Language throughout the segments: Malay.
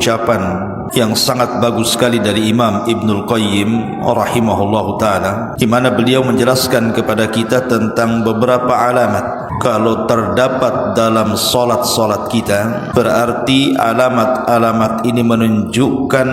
ucapan yang sangat bagus sekali dari Imam Ibnul Qayyim rahimahullahu ta'ala, di mana beliau menjelaskan kepada kita tentang beberapa alamat. Kalau terdapat dalam solat-solat kita, berarti alamat-alamat ini menunjukkan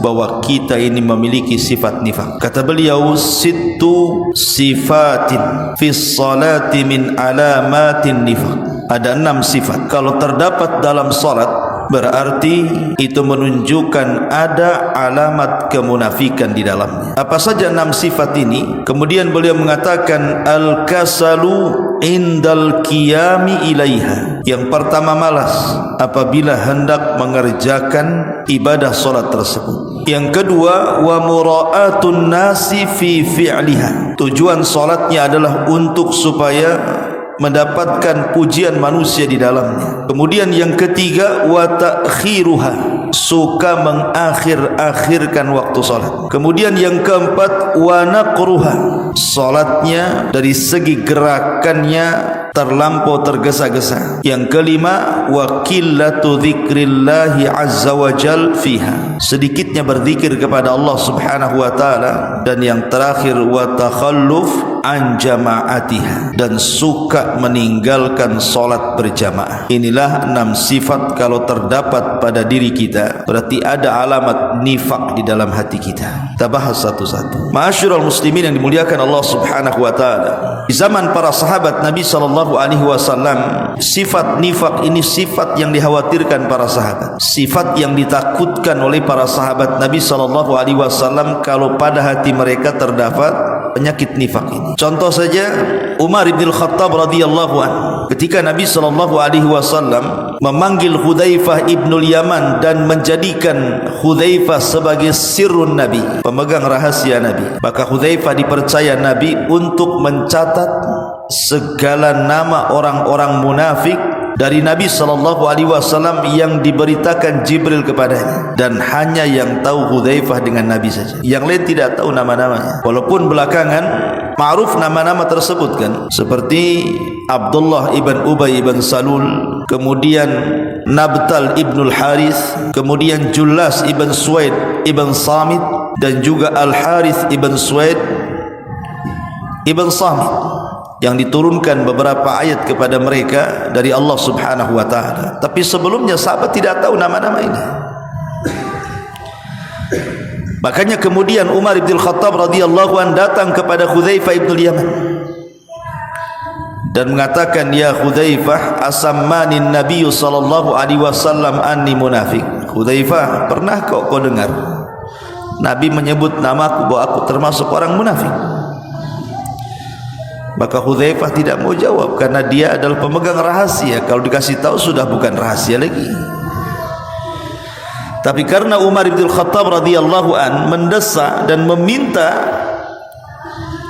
bahwa kita ini memiliki sifat nifaq. Kata beliau, sittu sifatin fi salati min alamatin nifaq. Ada 6 sifat kalau terdapat dalam salat, berarti itu menunjukkan ada alamat kemunafikan di dalamnya. Apa saja 6 sifat ini? Kemudian beliau mengatakan al-kasalu indal qiyami ilaiha. Yang pertama, malas apabila hendak mengerjakan ibadah salat tersebut. Yang kedua, wa mura'atun nasi fi fi'liha. Tujuan salatnya adalah untuk supaya mendapatkan pujian manusia di dalamnya. Kemudian yang ketiga, wa ta'khiruha, suka mengakhir-akhirkan waktu salat. Kemudian yang keempat, wa naqruha, salatnya dari segi gerakannya terlampau tergesa-gesa. Yang kelima, wa qillatu dzikrillahi azza wa jal fiha, sedikitnya berzikir kepada Allah Subhanahu wa taala. Dan yang terakhir, wa takhalluf an jama'atiha, dan suka meninggalkan salat berjamaah. Inilah 6 sifat kalau terdapat pada diri kita, berarti ada alamat nifak di dalam hati kita. Kita bahas satu-satu. Ma'asyiral muslimin yang dimuliakan Allah Subhanahu wa taala, di zaman para sahabat Nabi sallallahu alaihi wasallam, sifat nifak ini sifat yang dikhawatirkan para sahabat, sifat yang ditakutkan oleh para sahabat Nabi sallallahu alaihi wasallam kalau pada hati mereka terdapat penyakit nifak ini. Contoh saja Umar bin Khattab radhiyallahu anhu, ketika Nabi sallallahu alaihi wasallam memanggil Hudzaifah ibnul Yaman dan menjadikan Hudzaifah sebagai sirrun Nabi, pemegang rahasia Nabi, maka Hudzaifah dipercaya Nabi untuk mencatat segala nama orang-orang munafik dari Nabi sallallahu alaihi wasallam yang diberitakan Jibril kepadanya, dan hanya yang tahu Hudzaifah dengan Nabi saja. Yang lain tidak tahu nama-namanya. Walaupun belakangan ma'ruf nama-nama tersebut kan, seperti Abdullah ibn Ubay ibn Salul, kemudian Nabtal ibnul Harith, kemudian Jullas ibn Suwaid ibn Samit, dan juga Al-Harith ibn Suwaid ibn Samit, yang diturunkan beberapa ayat kepada mereka dari Allah Subhanahu wa taala. Tapi sebelumnya sahabat tidak tahu nama-nama ini. Makanya kemudian Umar bin Khattab radhiyallahu anhu datang kepada Hudzaifah ibnul Yaman dan mengatakan, ya Hudzaifah, asammani Nabi sallallahu alaihi wasallam anni munafik. Hudzaifah, pernah kau dengar Nabi menyebut namaku bahwa aku termasuk orang munafik? Maka Hudzaifah tidak mau jawab karena dia adalah pemegang rahasia. Kalau dikasih tahu sudah bukan rahasia lagi. Tapi karena Umar bin Khattab radhiyallahu an mendesak dan meminta,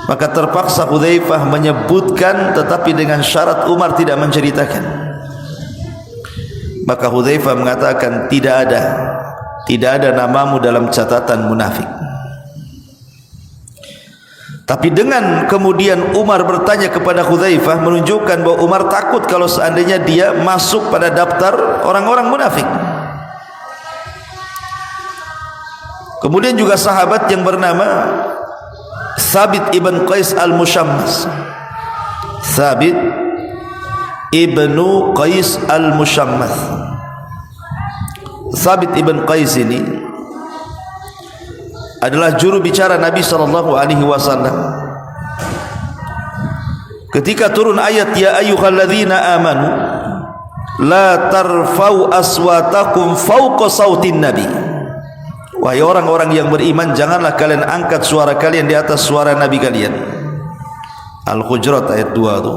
maka terpaksa Hudzaifah menyebutkan, tetapi dengan syarat Umar tidak menceritakan. Maka Hudzaifah mengatakan, tidak ada namamu dalam catatan munafik. Tapi dengan kemudian Umar bertanya kepada Hudzaifah, menunjukkan bahwa Umar takut kalau seandainya dia masuk pada daftar orang-orang munafik. Kemudian juga sahabat yang bernama Thabit ibn Qais al-Mushammas. Thabit ibnu Qais al-Mushammas. Thabit ibn Qais ini adalah juru bicara Nabi sallallahu alaihi wasallam ketika turun ayat ya ayyuhalladzina amanu la tarfau aswatakum fawqa sautin nabi. Wahai orang-orang yang beriman, janganlah kalian angkat suara kalian di atas suara Nabi kalian. Al-Hujurat ayat 2 itu.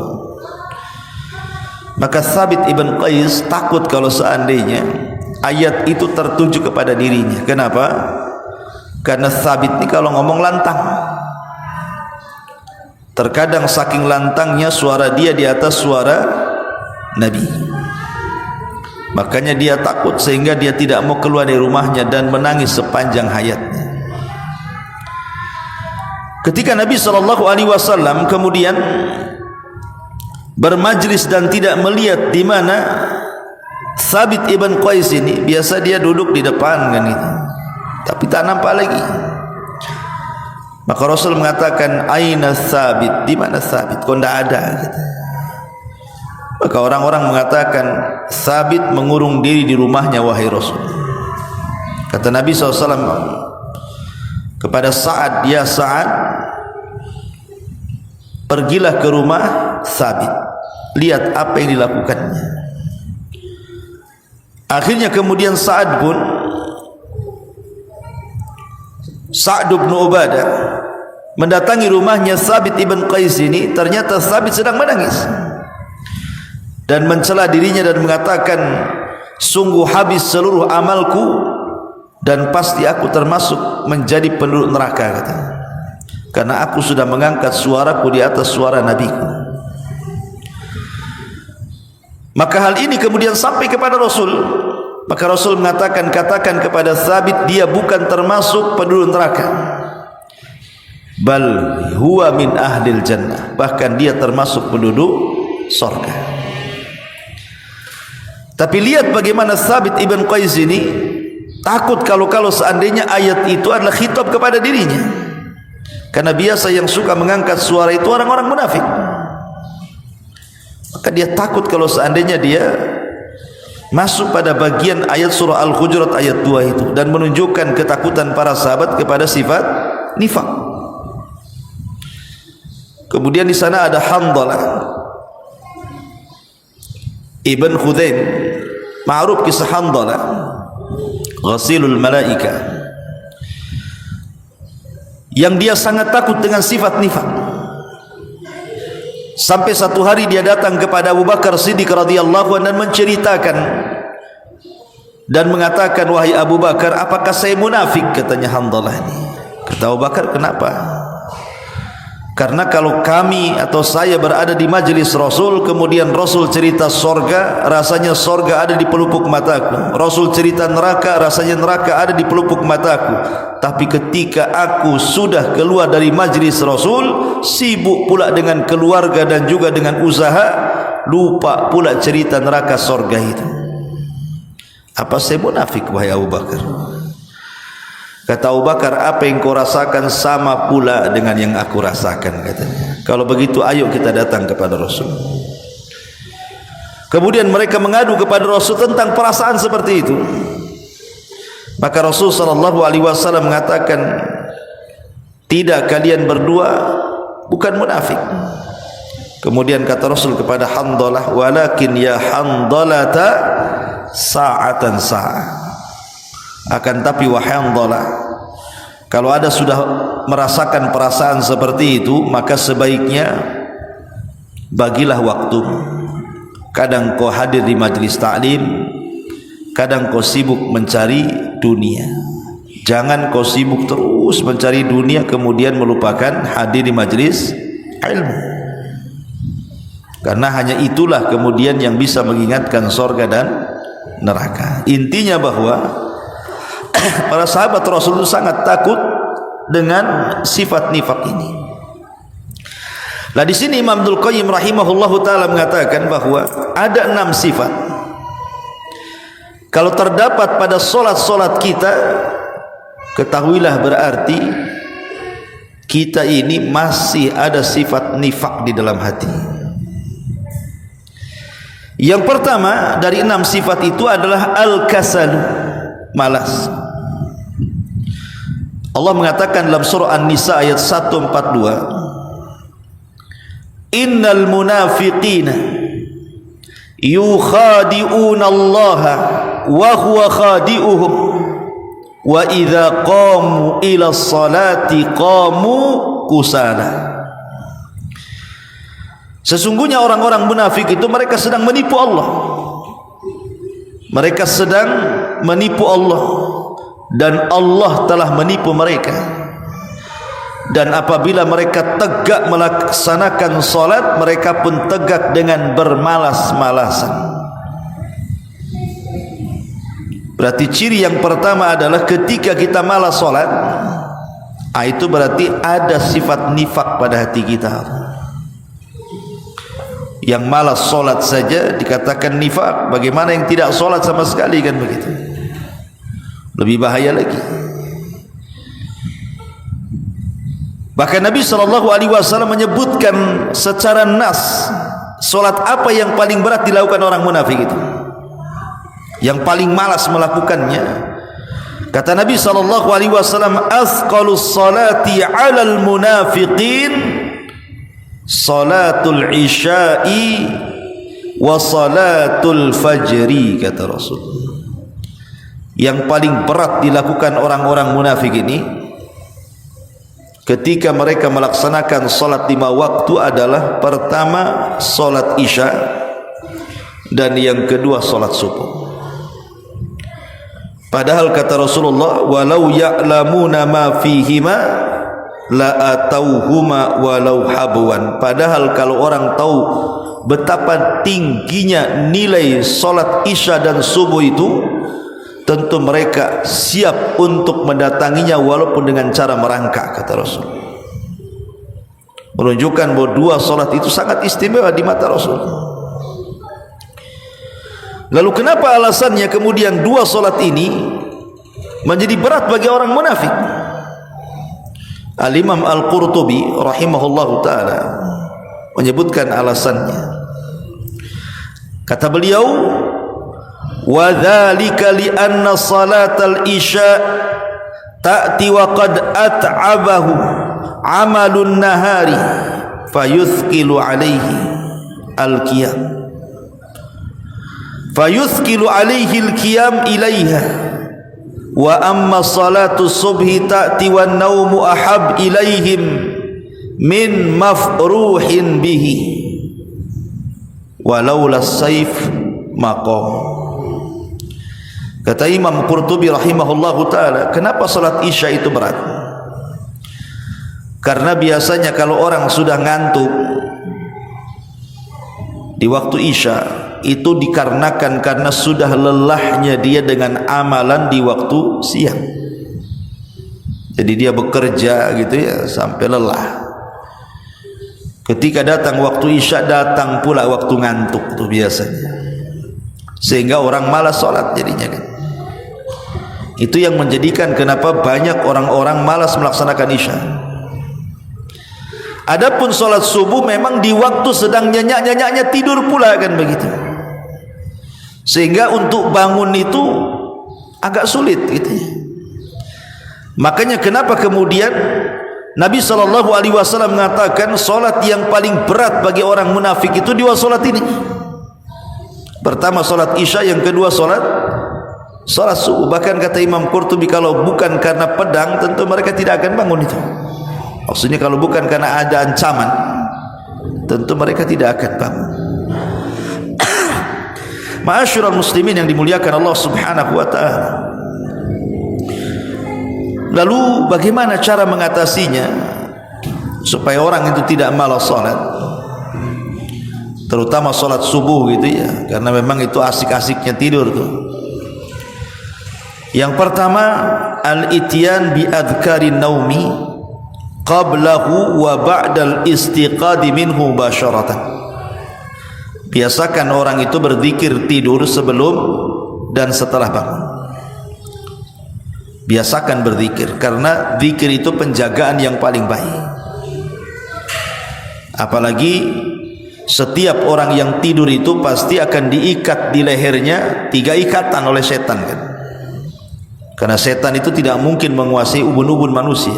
Maka Thabit ibn Qais takut kalau seandainya ayat itu tertuju kepada dirinya. Kenapa? Karena Thabit ini kalau ngomong lantang, terkadang saking lantangnya suara dia di atas suara Nabi. Makanya dia takut sehingga dia tidak mau keluar dari rumahnya dan menangis sepanjang hayatnya. Ketika Nabi SAW kemudian bermajlis dan tidak melihat di mana Thabit ibn Qais ini biasa dia duduk di depan kan itu, tapi tak nampak lagi. Maka Rasul mengatakan, aina Thabit, di mana Thabit? Kok tidak ada gitu. Maka orang-orang mengatakan, Thabit mengurung diri di rumahnya wahai Rasul. Kata Nabi SAW kepada Sa'ad, ya Sa'ad, pergilah ke rumah Thabit, lihat apa yang dilakukannya. Akhirnya kemudian Sa'ad bin Ubadah mendatangi rumahnya Thabit ibn Qais ini. Ternyata Thabit sedang menangis dan mencela dirinya dan mengatakan, sungguh habis seluruh amalku dan pasti aku termasuk menjadi penduduk neraka, katanya, karena aku sudah mengangkat suaraku di atas suara nabiku. Maka hal ini kemudian sampai kepada Rasul. Maka Rasul mengatakan, katakan kepada Thabit, dia bukan termasuk penduduk neraka, bal huwa min ahlil jannah, bahkan dia termasuk penduduk surga. Tapi lihat bagaimana Thabit ibn Qais ini takut kalau seandainya ayat itu adalah khitab kepada dirinya, karena biasa yang suka mengangkat suara itu orang-orang munafik. Maka dia takut kalau seandainya dia masuk pada bagian ayat surah Al-Hujurat ayat 2 itu, dan menunjukkan ketakutan para sahabat kepada sifat nifaq. Kemudian di sana ada Handalah ibn Khudaim, ma'ruf kisah Handalah, ghasilul malaika, yang dia sangat takut dengan sifat nifaq. Sampai satu hari dia datang kepada Abu Bakar Siddiq radhiyallahu anhu dan menceritakan dan mengatakan, wahai Abu Bakar, apakah saya munafik? Katanya Handalah ini. Kata Abu Bakar, kenapa? Karena kalau kami atau saya berada di majelis Rasul, kemudian Rasul cerita sorga, rasanya sorga ada di pelupuk mataku. Rasul cerita neraka, rasanya neraka ada di pelupuk mataku. Tapi ketika aku sudah keluar dari majelis Rasul, sibuk pula dengan keluarga dan juga dengan usaha, lupa pula cerita neraka sorga itu. Apa saya munafik, wahai Abu Bakar? Kata Abu Bakar, apa yang kau rasakan sama pula dengan yang aku rasakan, katanya. Kalau begitu ayo kita datang kepada Rasul. Kemudian mereka mengadu kepada Rasul tentang perasaan seperti itu. Maka Rasul SAW mengatakan, tidak, kalian berdua bukan munafik. Kemudian kata Rasul kepada Handalah, walakin ya Handalata sa'atan sa'ah, akan tapi wahai Handalah, kalau ada sudah merasakan perasaan seperti itu, maka sebaiknya bagilah waktu. Kadang kau hadir di majlis ta'lim, kadang kau sibuk mencari dunia. Jangan kau sibuk terus mencari dunia kemudian melupakan hadir di majlis ilmu, karena hanya itulah kemudian yang bisa mengingatkan surga dan neraka. Intinya bahwa para sahabat Rasul itu sangat takut dengan sifat nifaq ini. Nah, di sini Imam Ibnul Qayyim rahimahullahu taala mengatakan bahwa ada 6 sifat. Kalau terdapat pada solat-solat kita, ketahuilah berarti kita ini masih ada sifat nifaq di dalam hati. Yang pertama dari 6 sifat itu adalah al-kasal, malas. Allah mengatakan dalam surah An-Nisa ayat 142, innal munafiqina yukhadi'una Allaha wa huwa khadi'uhum wa idza qamu ila salati qamu kusala. Sesungguhnya orang-orang munafik itu mereka sedang menipu Allah. Mereka sedang menipu Allah dan Allah telah menipu mereka. Dan apabila mereka tegak melaksanakan salat, mereka pun tegak dengan bermalas-malasan. Berarti ciri yang pertama adalah ketika kita malas salat, itu berarti ada sifat nifak pada hati kita. Yang malas solat saja dikatakan nifaq, bagaimana yang tidak solat sama sekali, kan begitu? Lebih bahaya lagi. Bahkan Nabi SAW menyebutkan secara nas solat apa yang paling berat dilakukan orang munafik itu, yang paling malas melakukannya. Kata Nabi SAW, "Athqalus salati 'alal munafiqin salatul isya'i wa salatul fajri," kata Rasul. Yang paling berat dilakukan orang-orang munafik ini ketika mereka melaksanakan salat 5 waktu adalah pertama salat isya dan yang kedua salat subuh. Padahal kata Rasulullah, "Walau ya'lamuna ma fihima la atauhuma walau habwan." Padahal kalau orang tahu betapa tingginya nilai salat isya dan subuh itu, tentu mereka siap untuk mendatanginya walaupun dengan cara merangkak, kata Rasul. Menunjukkan bahwa 2 salat itu sangat istimewa di mata Rasul. Lalu kenapa alasannya kemudian 2 salat ini menjadi berat bagi orang munafik? Al-Imam Al-Qurtubi rahimahullahu ta'ala menyebutkan alasannya. Kata beliau, "Wa dzalika li anna salatal isya ta'ti wa qad at'abahu 'amalun nahari fayuthqilu 'alaihi al-qiyam al-qiyam ilaiha, wa amma salatu subhi ta'ti wan naumu ahab ilaihim min mafruhin bihi walaula sayf maqam." Kata Imam Qurtubi rahimahullahu ta'ala, kenapa salat isya itu berat? Karena biasanya kalau orang sudah ngantuk di waktu isya, itu dikarenakan karena sudah lelahnya dia dengan amalan di waktu siang. Jadi dia bekerja gitu ya sampai lelah. Ketika datang waktu isya, datang pula waktu ngantuk itu biasanya, sehingga orang malas sholat jadinya kan. Itu yang menjadikan kenapa banyak orang-orang malas melaksanakan isya. Adapun sholat subuh memang di waktu sedang nyenyak-nyenyaknya tidur pula, kan begitu, sehingga untuk bangun itu agak sulit gitu ya. Makanya kenapa kemudian Nabi SAW mengatakan solat yang paling berat bagi orang munafik itu 2 solat ini. Pertama solat isya, yang kedua solat subuh. Bahkan kata Imam Qurtubi, kalau bukan karena pedang tentu mereka tidak akan bangun itu. Maksudnya kalau bukan karena ada ancaman, tentu mereka tidak akan bangun. Ma'asyiral muslimin yang dimuliakan Allah Subhanahu wa ta'ala. Lalu bagaimana cara mengatasinya supaya orang itu tidak malas salat, terutama salat subuh gitu ya, karena memang itu asik-asiknya tidur tuh. Yang pertama, al-ityan bi adhkarin naumi qablahu wa ba'dal istiqadi minhu basyaratan. Biasakan orang itu berzikir tidur sebelum dan setelah bangun. Biasakan berzikir, karena zikir itu penjagaan yang paling baik. Apalagi setiap orang yang tidur itu pasti akan diikat di lehernya 3 ikatan oleh setan kan. Karena setan itu tidak mungkin menguasai ubun-ubun manusia.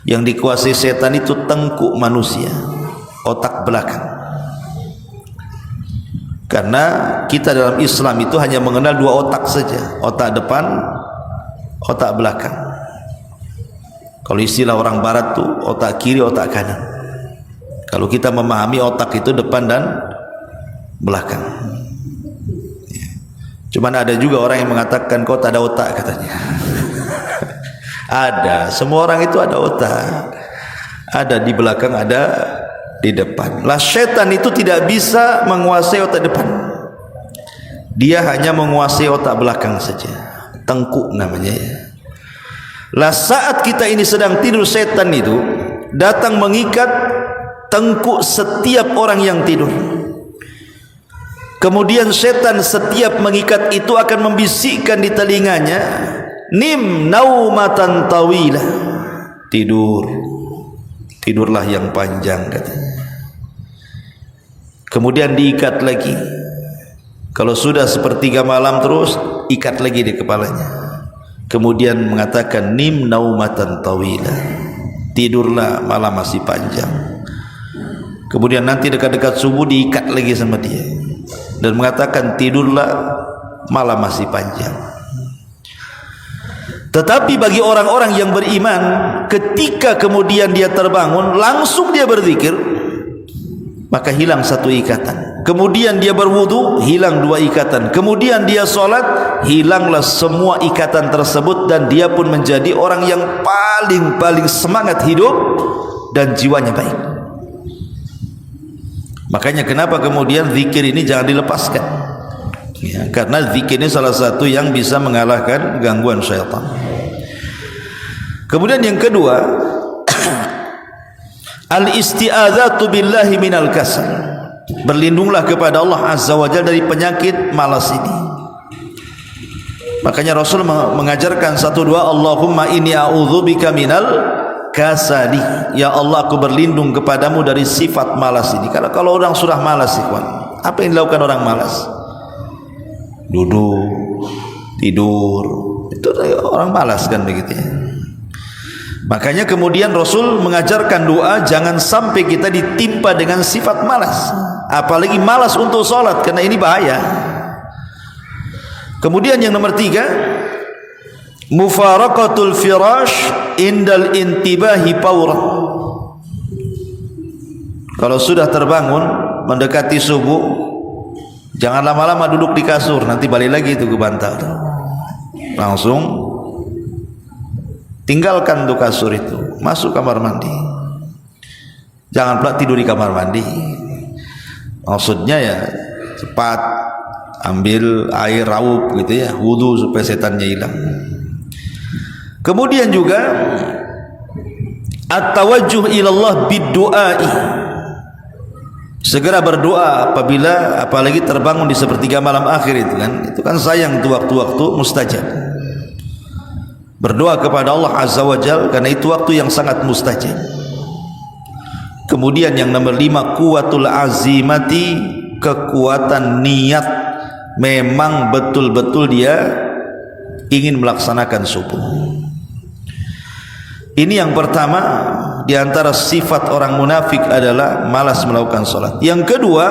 Yang dikuasai setan itu tengkuk manusia, otak belakang. Karena kita dalam Islam itu hanya mengenal 2 otak saja, otak depan, otak belakang. Kalau istilah orang barat tuh otak kiri, otak kanan. Kalau kita memahami otak itu depan dan belakang. Cuman ada juga orang yang mengatakan kau tak ada otak katanya. Ada, semua orang itu ada otak. Ada di belakang, ada di depan. Lah setan itu tidak bisa menguasai otak depan. Dia hanya menguasai otak belakang saja. Tengkuk namanya ya. Lah saat kita ini sedang tidur, setan itu datang mengikat tengkuk setiap orang yang tidur. Kemudian setan setiap mengikat itu akan membisikkan di telinganya, nim naumatan tawilah, tidurlah yang panjang katanya. Kemudian diikat lagi. Kalau sudah sepertiga malam terus, ikat lagi di kepalanya. Kemudian mengatakan nim naumatan tawilah, tidurlah malam masih panjang. Kemudian nanti dekat-dekat subuh diikat lagi sama dia dan mengatakan tidurlah malam masih panjang. Tetapi bagi orang-orang yang beriman, ketika kemudian dia terbangun langsung dia berzikir, maka hilang satu ikatan. Kemudian dia berwudu, hilang dua ikatan. Kemudian dia sholat, hilanglah semua ikatan tersebut, dan dia pun menjadi orang yang paling semangat hidup dan jiwanya baik. Makanya kenapa kemudian zikir ini jangan dilepaskan ya, karena zikir ini salah satu yang bisa mengalahkan gangguan syaitan. Kemudian yang kedua, al-isti'adzatu billahi minal kasal, berlindunglah kepada Allah Azza wa Jalla dari penyakit malas ini. Makanya Rasul mengajarkan satu dua, Allahumma inni a'udzubika minal kasali, ya Allah aku berlindung kepadamu dari sifat malas ini. Kalau orang sudah malas, ikhwan, apa yang dilakukan orang malas? Duduk, tidur, itu orang malas kan begitu ya. Makanya kemudian Rasul mengajarkan doa, jangan sampai kita ditimpa dengan sifat malas, apalagi malas untuk sholat, karena ini bahaya. Kemudian yang nomor tiga, mufaraqatul firash indal intibahi pawra. Kalau sudah terbangun mendekati subuh, jangan lama-lama duduk di kasur, nanti balik lagi itu ke bantal. Langsung tinggalkan tuh kasur itu, masuk kamar mandi. Jangan pula tidur di kamar mandi. Maksudnya ya cepat ambil air raup gitu ya, wudu supaya setannya hilang. Kemudian juga at-tawajjuh ilallah bid-du'ai, segera berdoa apabila apalagi terbangun di sepertiga malam akhir itu kan sayang itu waktu-waktu mustajab. Berdoa kepada Allah Azza wa Jalla karena itu waktu yang sangat mustajab. Kemudian yang nomor 5, kuwatul azimati, kekuatan niat, memang betul-betul dia ingin melaksanakan subuh. Ini yang pertama di antara sifat orang munafik adalah malas melakukan salat. Yang kedua,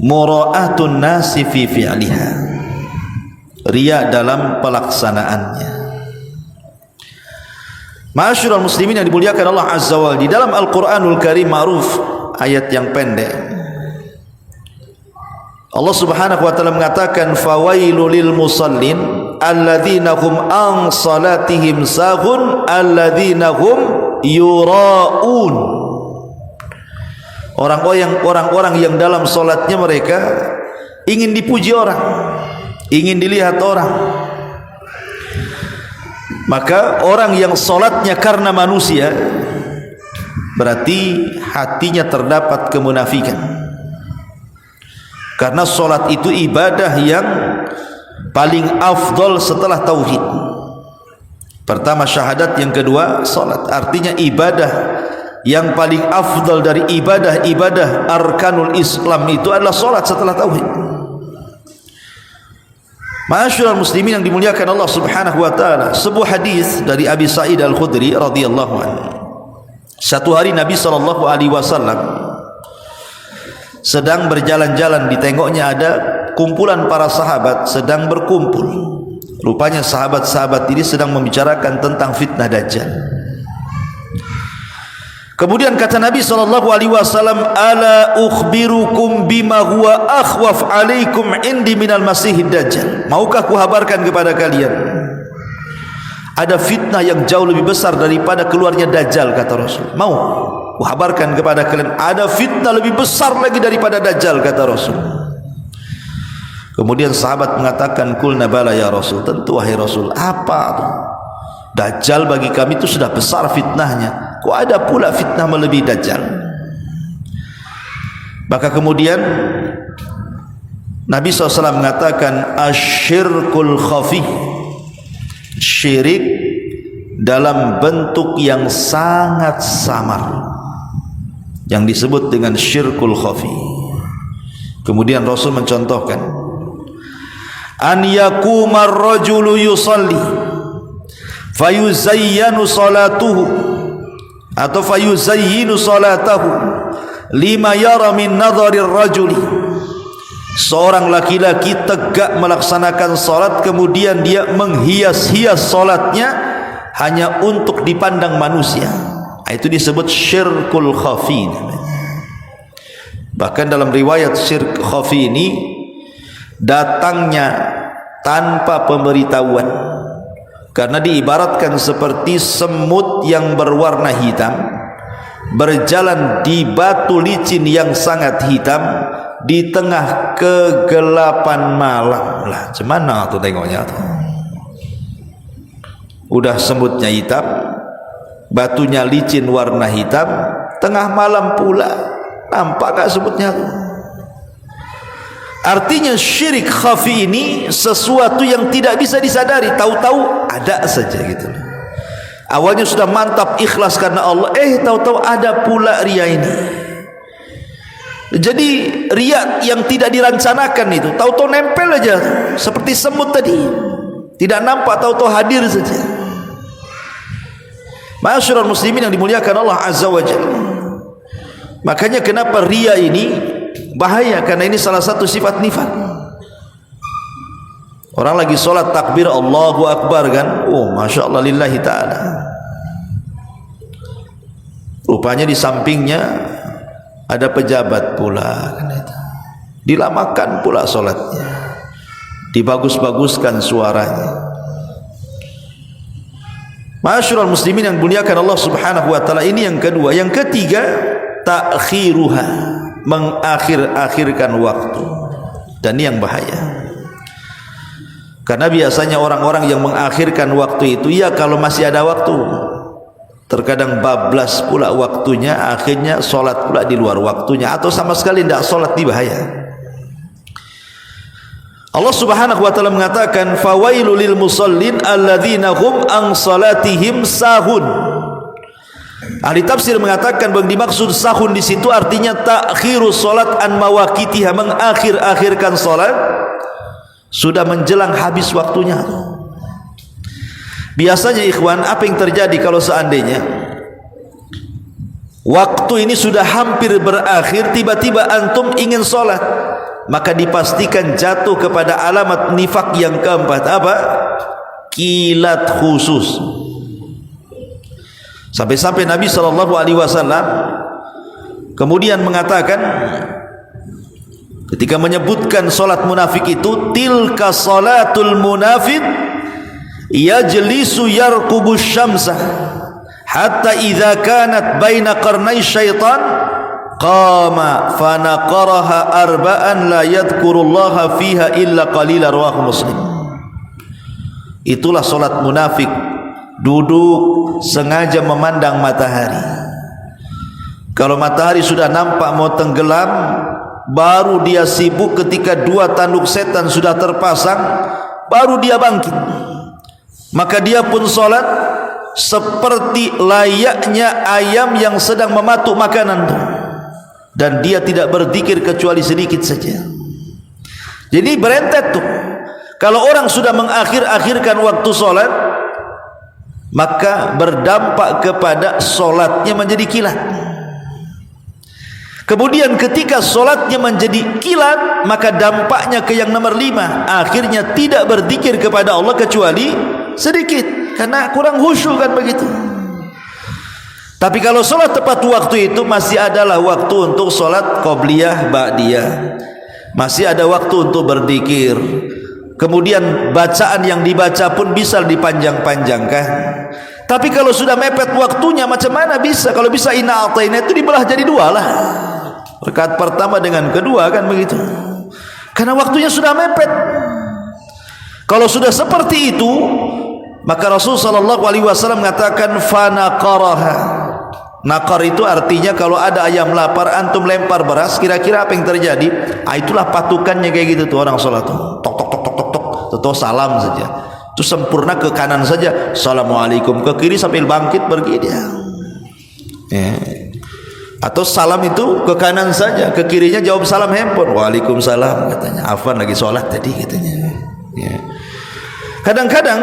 mura'atun nasi fi fi'liha, riya dalam pelaksanaannya. Ma'asyiral muslimin yang dimuliakan Allah Azza wa Jalla, di dalam Al-Qur'anul Karim ma'ruf, ayat yang pendek, Allah Subhanahu wa taala mengatakan fawailul lil musallin alladzina hum an salatihim sahun alladzina hum yuraun. Orang-orang yang dalam salatnya mereka ingin dipuji orang, ingin dilihat orang. Maka orang yang salatnya karena manusia, berarti hatinya terdapat kemunafikan. Karena solat itu ibadah yang paling afdol setelah tauhid. Pertama syahadat, yang kedua solat. Artinya ibadah yang paling afdol dari ibadah-ibadah arkanul Islam itu adalah solat setelah tauhid. Ma'asyiral muslimin yang dimuliakan Allah Subhanahu wa taala, sebuah hadis dari Abi Sa'id Al-Khudri radhiyallahu anhu. Satu hari Nabi sallallahu alaihi wasallam sedang berjalan-jalan, ditengoknya ada kumpulan para sahabat sedang berkumpul. Rupanya sahabat-sahabat ini sedang membicarakan tentang fitnah Dajjal. Kemudian kata Nabi SAW, ala ukhbirukum bima huwa akhwaf alaikum indi minal masihid Dajjal. Maukah kuhabarkan kepada kalian ada fitnah yang jauh lebih besar daripada keluarnya Dajjal, kata Rasul. Mau kuhabarkan kepada kalian ada fitnah lebih besar lagi daripada Dajjal, kata Rasul. Kemudian sahabat mengatakan, qulna bala ya Rasul, tentu wahai Rasul. Apa itu? Dajjal bagi kami itu sudah besar fitnahnya. Kok ada pula fitnah melebihi Dajjal? Maka kemudian Nabi SAW mengatakan asyirkul khafi, syirik dalam bentuk yang sangat samar, yang disebut dengan syirkul khafi. Kemudian Rasul mencontohkan, an yakumar rajulu yusalli fayuzayyanu salatuhu atau fayuzayyinu salatahu lima yara min nadharir rajuli. Seorang laki-laki tegak melaksanakan salat, kemudian dia menghias-hias salatnya hanya untuk dipandang manusia. Itu disebut syirkul khafi. Bahkan dalam riwayat syirk khafi ini datangnya tanpa pemberitahuan, karena diibaratkan seperti semut yang berwarna hitam berjalan di batu licin yang sangat hitam di tengah kegelapan malam. Lah, gimana tuh tengoknya tuh? Udah semutnya hitam, batunya licin warna hitam, tengah malam pula, nampak gak semutnya tuh? Artinya syirik khafi ini sesuatu yang tidak bisa disadari, tahu-tahu ada saja gitu. Awalnya sudah mantap ikhlas karena Allah, tahu-tahu ada pula ria ini. Jadi ria yang tidak dirancanakan itu tahu-tahu nempel aja seperti semut tadi, tidak nampak, tahu-tahu hadir saja. Ma'asyiral muslimin yang dimuliakan Allah Azza wa Jalla. Makanya kenapa ria ini bahaya, karena ini salah satu sifat nifaq. Orang lagi sholat takbir Allahu Akbar kan, Masya Allah lillahi ta'ala, rupanya di sampingnya ada pejabat pula kan, itu dilamakan pula sholatnya, dibagus-baguskan suaranya. Ma'asyiral muslimin yang dimuliakan Allah Subhanahu wa taala, ini yang kedua. Yang ketiga, ta'khiruha, mengakhir-akhirkan waktu. Dan ini yang bahaya, karena biasanya orang-orang yang mengakhirkan waktu itu, ya kalau masih ada waktu, terkadang bablas pula waktunya, akhirnya sholat pula di luar waktunya, atau sama sekali tidak sholat, di bahaya. Allah Subhanahu wa taala mengatakan, fawailul lil musallin alladzina hum an salatihim sahun. Ahli tafsir mengatakan bahwa dimaksud sahun di situ artinya ta'khirus salat an mawaqitiha, mengakhir-akhirkan salat sudah menjelang habis waktunya. Biasanya ikhwan, apa yang terjadi kalau seandainya waktu ini sudah hampir berakhir, tiba-tiba antum ingin sholat, maka dipastikan jatuh kepada alamat nifak yang keempat. Apa? Kilat khusus. Sampai-sampai Nabi SAW kemudian mengatakan, ketika menyebutkan solat munafik itu, tilka salatul munafik yajlisu yarqubus syamsa hatta idza kanat baina qarnai syaitan qama fanaqaraha arba'an la yadhkurullaha fiha illa qalila, rawahu Muslim. Itulah solat munafik, duduk sengaja memandang matahari. Kalau matahari sudah nampak mau tenggelam, baru dia sibuk. Ketika dua tanduk setan sudah terpasang, baru dia bangkit. Maka dia pun sholat seperti layaknya ayam yang sedang mematuk makanan itu, dan dia tidak berzikir kecuali sedikit saja. Jadi berentet tuh. Kalau orang sudah mengakhir-akhirkan waktu sholat, maka berdampak kepada sholatnya menjadi kilat. Kemudian ketika sholatnya menjadi kilat, maka dampaknya ke yang nomor 5, akhirnya tidak berzikir kepada Allah kecuali sedikit, karena kurang khusyuk kan begitu. Tapi kalau sholat tepat waktu itu, masih adalah waktu untuk sholat qobliyah, ba'diyah, masih ada waktu untuk berzikir. Kemudian bacaan yang dibaca pun bisa dipanjang-panjangkan. Tapi kalau sudah mepet waktunya, macam mana bisa? Kalau bisa inna a'tayna itu dibelah jadi 2 lah, rakaat pertama dengan kedua kan begitu, karena waktunya sudah mepet. Kalau sudah seperti itu, maka Rasul sallallahu alaihi wasallam mengatakan fanaqaraha, Nakar itu artinya kalau ada ayam lapar antum lempar beras, kira-kira apa yang terjadi? Itulah patukannya kayak gitu tuh orang sholat tuh. Tok tok tok tok tok tok, atau salam saja. Itu sempurna ke kanan saja. Assalamualaikum, ke kiri sambil bangkit pergi dia. Ya. Atau salam itu ke kanan saja, ke kirinya jawab salam handphone. Waalaikumsalam katanya. Afwan lagi sholat tadi katanya. Ya. Kadang-kadang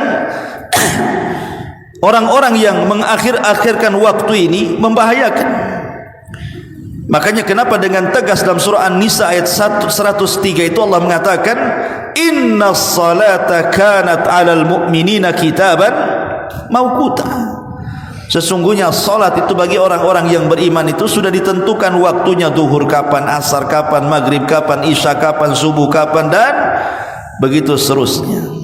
orang-orang yang mengakhir-akhirkan waktu ini membahayakan. Makanya kenapa dengan tegas dalam surah An-Nisa ayat 103 itu Allah mengatakan inna salata kanat 'alal mu'minina kitaban mauquta. Sesungguhnya salat itu bagi orang-orang yang beriman itu sudah ditentukan waktunya, zuhur kapan, asar kapan, maghrib kapan, isya kapan, subuh kapan, dan begitu seterusnya.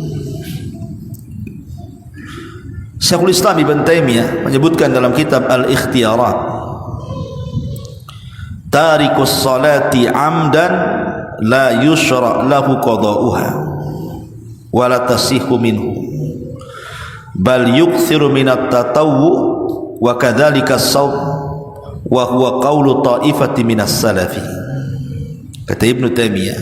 Syekhul Islam Ibn Taimiyah menyebutkan dalam kitab Al-Ikhtiyarat, tarikus salati amdan la yushra' lahu qada'uha wa la tasihhu minhu bal yukthiru minat tatawwu wa kadzalika as-sawm wa huwa qawlu ta'ifati minas salafi. Kata Ibn Taimiyah,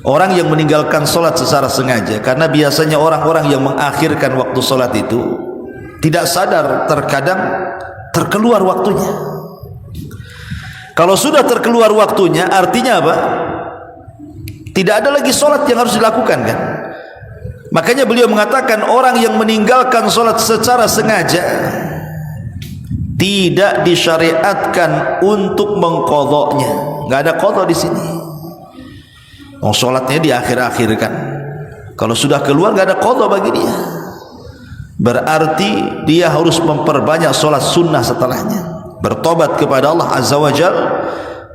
orang yang meninggalkan solat secara sengaja, karena biasanya orang-orang yang mengakhirkan waktu solat itu tidak sadar, terkadang terkeluar waktunya. Kalau sudah terkeluar waktunya, artinya apa? Tidak ada lagi solat yang harus dilakukan kan? Makanya beliau mengatakan orang yang meninggalkan solat secara sengaja tidak disyariatkan untuk mengqadha'nya. Nggak ada qadha di sini. Sholatnya diakhir-akhirkan. Kalau sudah keluar gak ada qadha bagi dia. Berarti dia harus memperbanyak sholat sunnah setelahnya. Bertobat kepada Allah Azza wa Jal,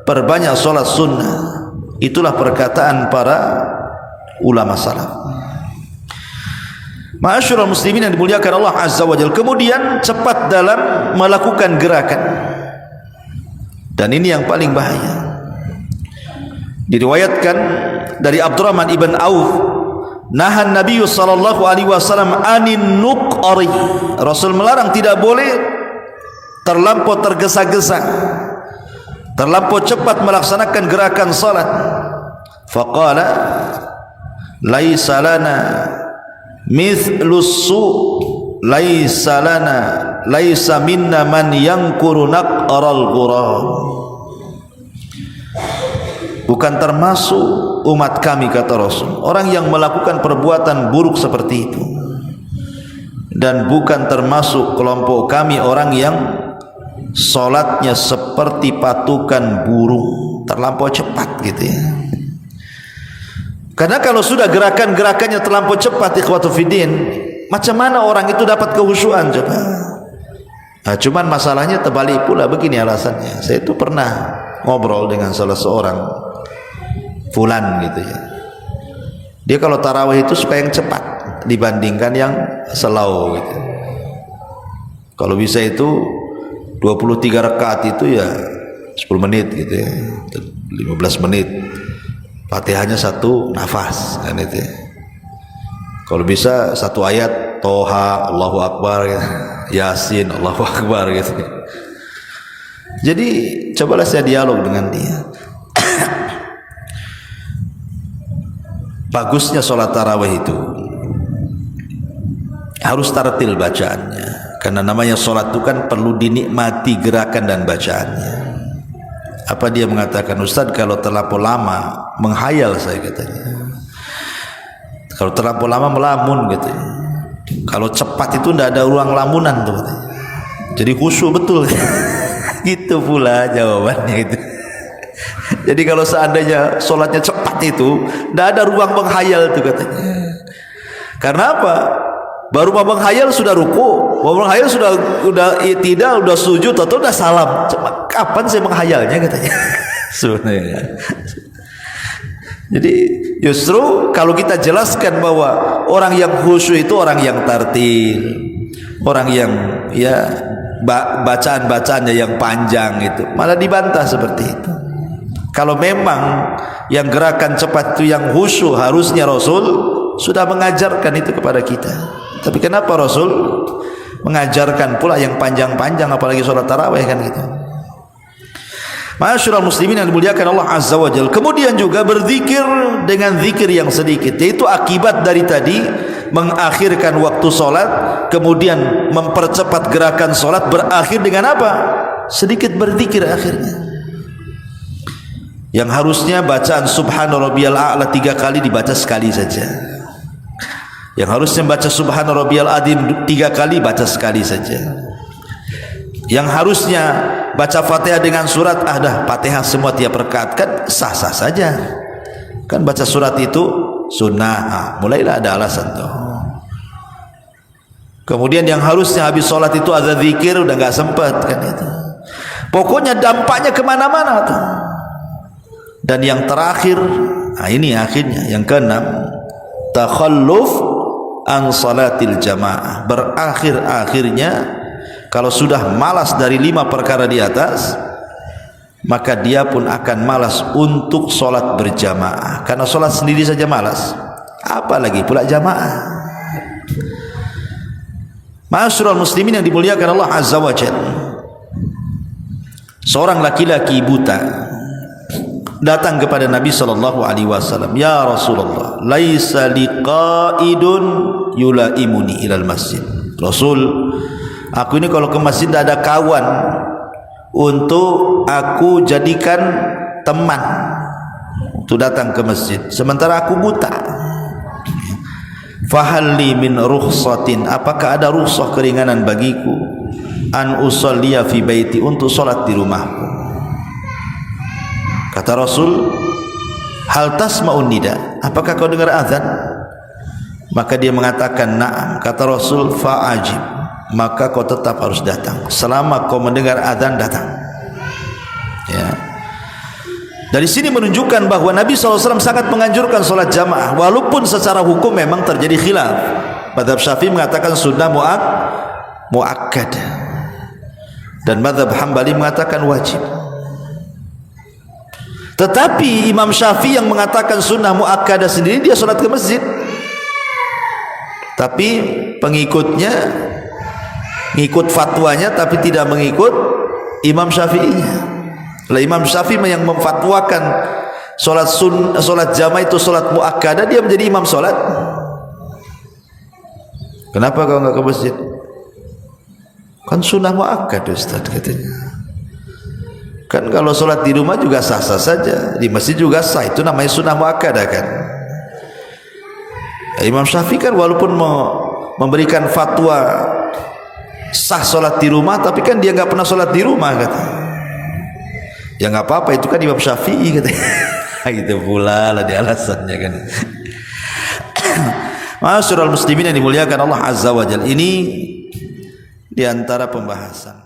perbanyak sholat sunnah. Itulah perkataan para ulama salaf. Ma'asyiral muslimin yang dimuliakan Allah Azza wa Jal. Kemudian cepat dalam melakukan gerakan. Dan ini yang paling bahaya. Diriwayatkan dari Abdurrahman ibn Auf, nahan Nabi sallallahu alaihi wasallam anin nuqari. Rasul melarang tidak boleh terlampau tergesa-gesa, terlampau cepat melaksanakan gerakan salat. Faqala laisa lana mithlus su laisa lana laisa minna man yanquru naqaral ghurab. Bukan termasuk umat kami, kata Rasul, orang yang melakukan perbuatan buruk seperti itu. Dan bukan termasuk kelompok kami orang yang solatnya seperti patukan burung, terlampau cepat gitu ya. Karena kalau sudah gerakan-gerakannya terlampau cepat, ikhwatu fiddin, macam mana orang itu dapat kehusyuan coba? Nah, cuman masalahnya terbalik pula, begini alasannya. Saya itu pernah ngobrol dengan salah seorang fulan gitu ya. Dia kalau tarawih itu suka yang cepat dibandingkan yang slow gitu. Kalau bisa itu 23 rakaat itu ya 10 menit gitu ya, 15 menit. Fatihahnya satu nafas kan itu ya. Kalau bisa satu ayat Toha Allahu Akbar gitu. Yasin Allahu Akbar gitu. Jadi cobalah saya dialog dengan dia. Bagusnya sholat tarawih itu harus tartil bacaannya, karena namanya sholat itu kan perlu dinikmati gerakan dan bacaannya. Apa dia mengatakan, Ustaz, kalau terlampau lama menghayal, saya katanya. Kalau terlampau lama melamun gitu. Kalau cepat itu tidak ada ruang lamunan tuh katanya. Jadi khusyuk betul. Gitu pula jawabannya itu. Jadi kalau seandainya sholatnya cepat itu tidak ada ruang menghayal itu katanya. Karena apa? Baru mau menghayal sudah ruku, mau menghayal sudah tidak, sudah sujud atau sudah salam. Kapan saya menghayalnya katanya? Sebenarnya. Jadi justru kalau kita jelaskan bahwa orang yang khusyuk itu orang yang tartil, orang yang ya bacaan-bacaannya yang panjang itu, malah dibantah seperti itu. Kalau memang yang gerakan cepat itu yang khusyuk, harusnya Rasul sudah mengajarkan itu kepada kita. Tapi kenapa Rasul mengajarkan pula yang panjang-panjang, apalagi sholat tarawih kan gitu. Ma'asyiral muslimin yang dimuliakan Allah Azza wa Jalla. Kemudian juga berzikir dengan zikir yang sedikit, yaitu akibat dari tadi mengakhirkan waktu sholat, kemudian mempercepat gerakan sholat, berakhir dengan apa? Sedikit berzikir akhirnya. Yang harusnya bacaan subhana rabbiyal a'la 3 kali dibaca sekali saja. Yang harusnya baca subhana rabbiyal azim 3 kali baca sekali saja. Yang harusnya baca Fatihah dengan surat, dah Fatihah semua tiap rakaat, kan sah-sah saja. Kan baca surat itu sunnah, mulailah ada alasan tuh. Kemudian yang harusnya habis sholat itu ada zikir, udah nggak sempat kan itu. Pokoknya dampaknya kemana-mana tuh. Dan yang terakhir, ini akhirnya yang keenam, takhalluf an salatil jamaah. Berakhir-akhirnya kalau sudah malas dari 5 perkara di atas, maka dia pun akan malas untuk sholat berjamaah. Karena sholat sendiri saja malas, apalagi pula jamaah. Ma'asyiral muslimin yang dimuliakan Allah Azza wa Jalla. Seorang laki-laki buta datang kepada Nabi sallallahu alaihi wasallam, "Ya Rasulullah, laisa liqaidun yulaimuni ilal masjid." Rasul, aku ini kalau ke masjid tidak ada kawan untuk aku jadikan teman untuk datang ke masjid, sementara aku buta. Fahalli min rukhsatin, apakah ada rukhsah keringanan bagiku an usalliya fi baiti, untuk salat di rumahku. Kata Rasul, hal tasma'un nida, apakah kau dengar azan? Maka dia mengatakan na'am. Kata Rasul, fa'ajib, maka kau tetap harus datang. Selama kau mendengar azan, datang. Ya. Dari sini menunjukkan bahwa Nabi SAW sangat menganjurkan solat jamaah, walaupun secara hukum memang terjadi khilaf. Mazhab Syafi'i mengatakan sunnah muakkad, dan mazhab Hambali mengatakan wajib. Tetapi Imam Syafi'i yang mengatakan sunnah muakkadah sendiri, dia solat ke masjid, tapi pengikutnya ngikut fatwanya tapi tidak mengikut Imam Syafi'inya. Imam Syafi'i yang memfatwakan solat jamaah itu solat muakkadah, dia menjadi imam solat. Kenapa kau enggak ke masjid? Kan sunnah muakkad Ustaz, katanya. Kan kalau solat di rumah juga sah-sah saja, di masjid juga sah, itu namanya sunnah muakkadah kan. Imam Syafi'i kan walaupun memberikan fatwa sah solat di rumah, tapi kan dia nggak pernah solat di rumah, kata. Ya nggak apa-apa, itu kan Imam Syafi'i, kata. Itu pula lah di alasannya kan. Ma'asyiral muslimin yang dimuliakan Allah Azza wa Jalla, ini di antara pembahasan.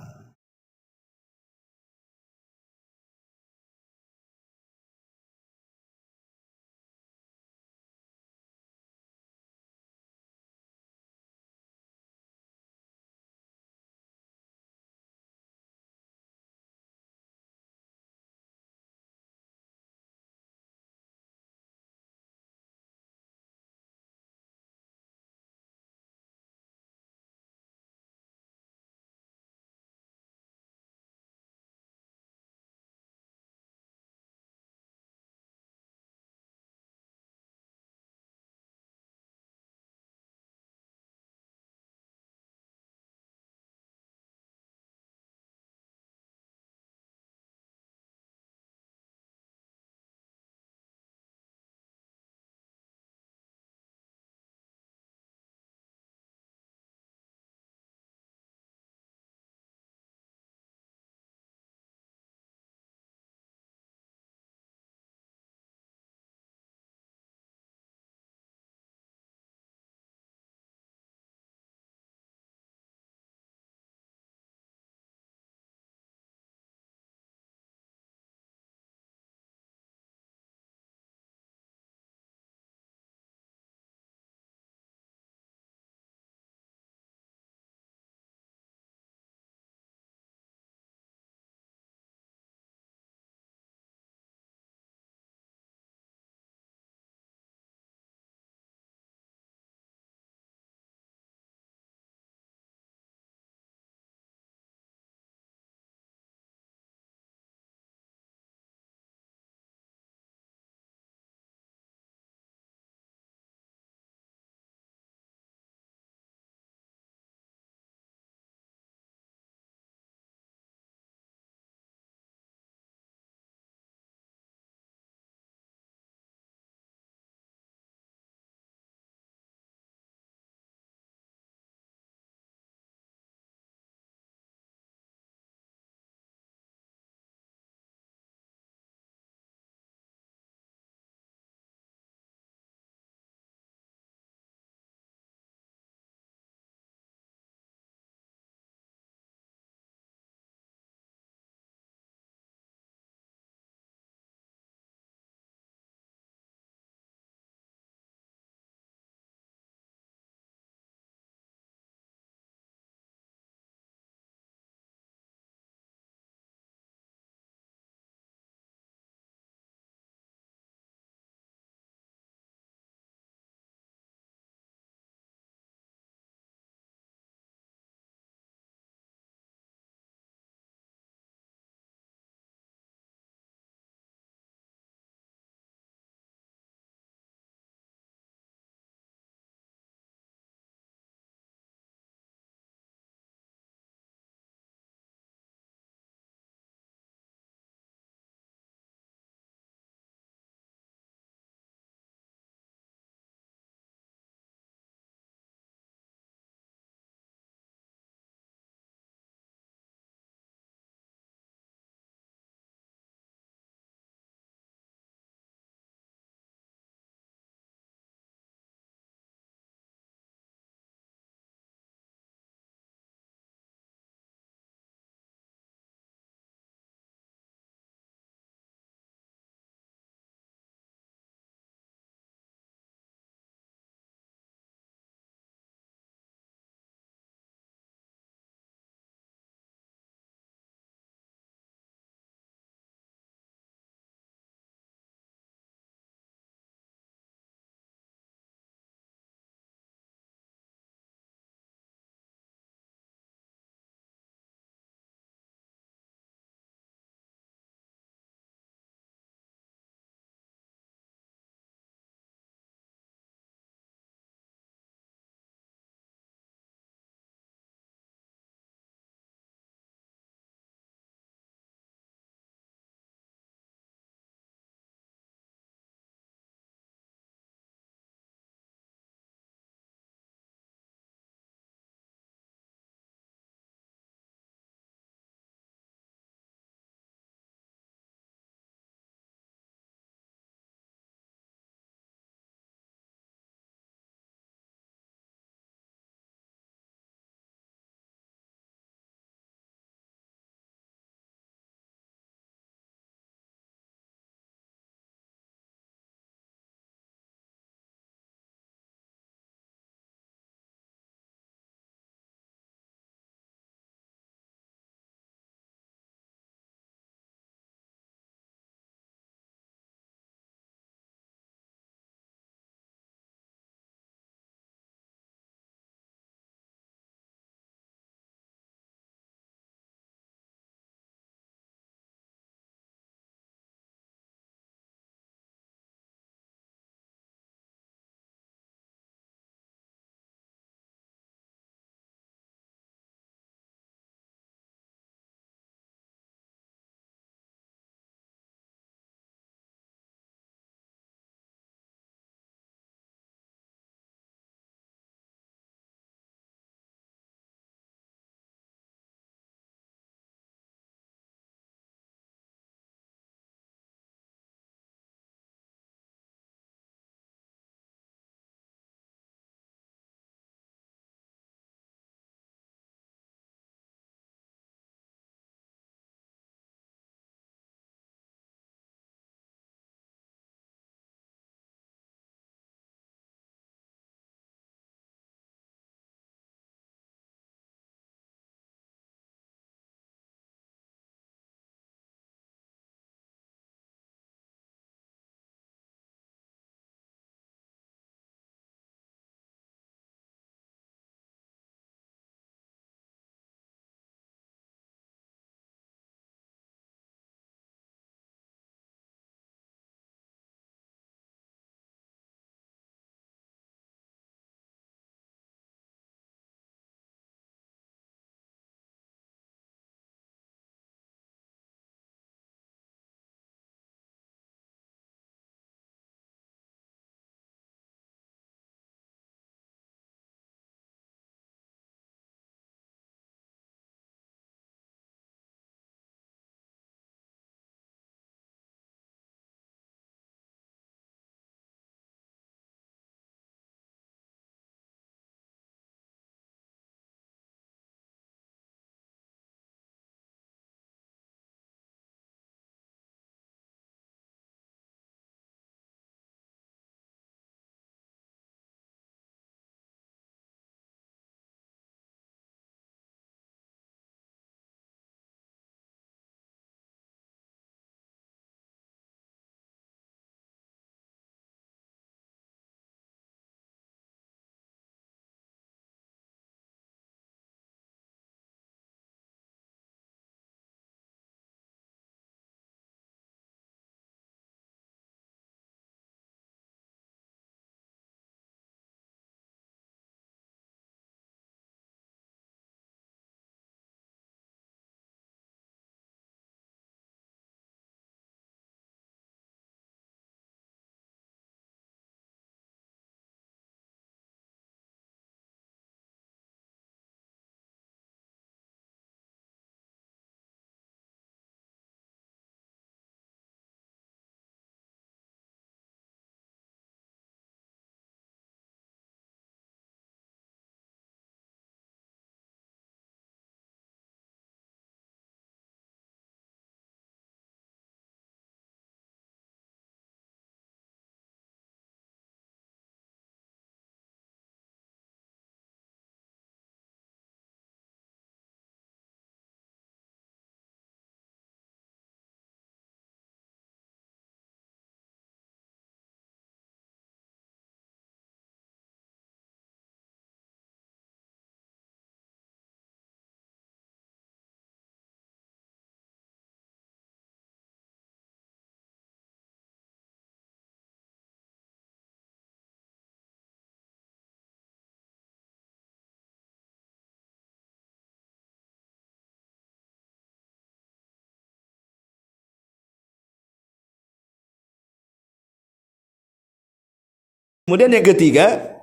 Kemudian yang ketiga,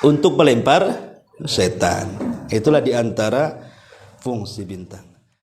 untuk melempar setan. Itulah diantara fungsi bintang.